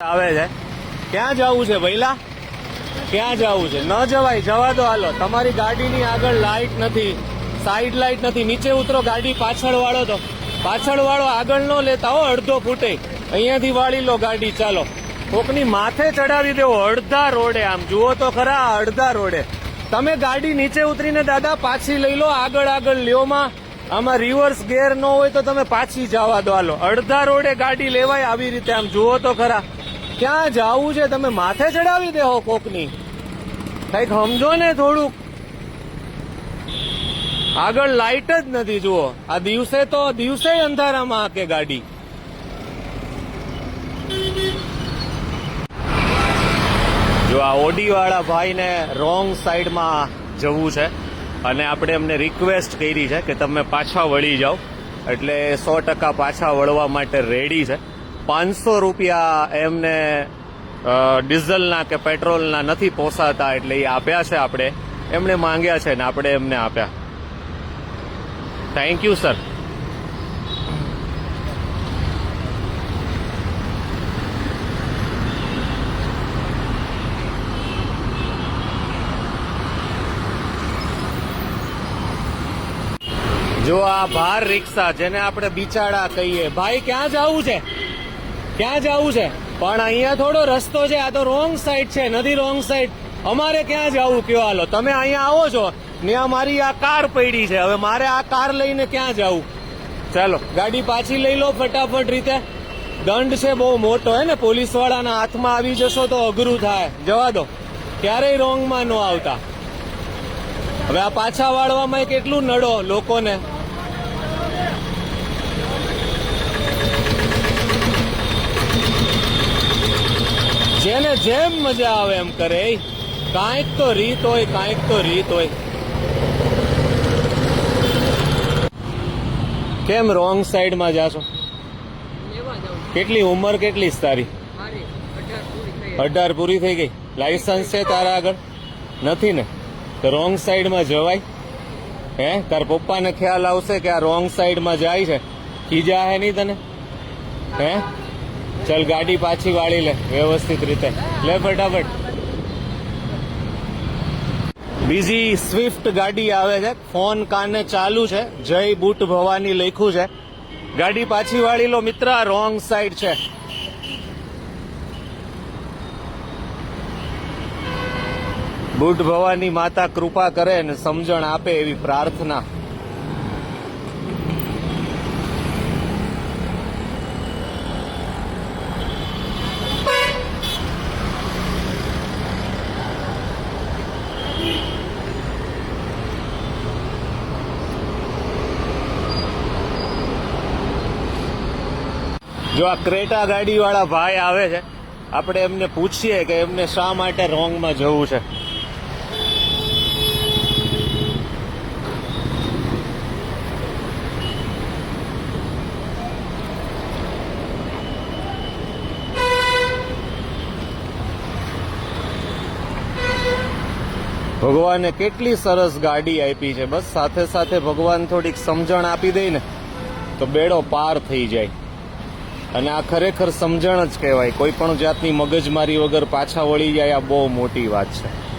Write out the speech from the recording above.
આવે છે ક્યાં જવું છે ભઈલા ક્યાં જવું છે ન જવાય જવા દો હાલો તમારી ગાડીની આગળ લાઈટ નથી સાઈડ લાઈટ નથી નીચે ઉતરો ગાડી પાછળ વાળો આગળ નો લેતા હો અડધો ફૂટે અહીંયાથી વાળી લો ગાડી ચાલો કોકની માથે ચડાવી દેવો અડધા રોડે આમ જુઓ તો ખરા અડધા રોડે તમે ગાડી નીચે ઉતરીને દાદા પાછી લઈ લો આગળ લ્યોમાં આમાં રિવર્સ ગેર ન હોય તો તમે પાછી જવા દો હાલો અડધા રોડે ગાડી લેવાય આવી રીતે આમ જુઓ તો ખરા ક્યાં જાવું છે તમે માથે ચડાવી દેહો કોકની કઈક સમજો ને થોડુંક આગળ લાઈટ જ નથી જુઓ આ દિવસે અંધારામાં હાકે ગાડી જો આ ઓડી વાળા ભાઈને રોંગ સાઈડમાં જવું છે અને આપણે એમને રિક્વેસ્ટ કરી છે કે તમે પાછા વળી જાઓ એટલે 100% પાછા વળવા માટે રેડી છે 500 રૂપિયા એમને ડીઝલના કે પેટ્રોલના નથી પોસાતા એટલે એ આપ્યા છે આપણે એમણે માંગ્યા છે ને આપણે એમને આપ્યા થેન્ક યુ સર જો આ ભાર રિક્ષા જેને આપણે બિચાડા કહીએ ભાઈ ક્યાં જવું છે પણ અહીંયા થોડો રસ્તો છે આ તો રોંગ સાઈડ છે નથી રોંગ સાઈડ અમારે ક્યાં જવું કયો હાલો તમે અહીંયા આવો છો ને મારી આ કાર પડી છે હવે મારે આ કાર લઈને ક્યાં જવું ચાલો ગાડી પાછી લઈ લો ફટાફટ રીતે દંડ છે બહુ મોટો હે ને પોલીસ વાળાના હાથમાં આવી જશો તો અઘરું થાય જવા દો ક્યારેય રોંગમાં ન આવતા હવે આ પાછા વાળવામાં કેટલું નડો લોકોને જેને જેમ મજા આવે એમ કરે કાંઈક તો રીત હોય કેમ રોંગ સાઈડમાં જાશો કેટલી ઉંમર કેટલી તારી 18 પૂરી થઈ ગઈ લાયસન્સ છે તારા આગળ નથી ને તો રોંગ સાઈડમાં જવાય હે તાર પપ્પાને ખ્યાલ આવશે કે આ રોંગ સાઈડમાં જાય છે ખીજા હે નહીં તને હે ચલ ગાડી પાછી વાળી લે વ્યવસ્થિત રીતે લે ફટાફટ બીજી સ્વિફ્ટ ગાડી આવે છે ફોન કાને ચાલુ છે જય બુટ ભવાની લખ્યું છે ગાડી પાછી વાળી લો મિત્ર આ રોંગ સાઈડ છે બુટ ભવાની માતા કૃપા કરે ને સમજણ આપે એવી પ્રાર્થના જો આ ક્રેટા ગાડી વાળા ભાઈ આવે છે આપણે એમને પૂછીએ કે એમને શા માટે રોંગમાં જવું છે ભગવાને કેટલી સરસ ગાડી આપી છે બસ સાથે સાથે ભગવાન થોડીક સમજણ આપી દે ને તો બેડો પાર થઈ જાય અને આ ખરેખર સમજણ જ કહેવાય કોઈ પણ જાતની મગજમારી વગર પાછા વળી જાય આ બહુ મોટી વાત છે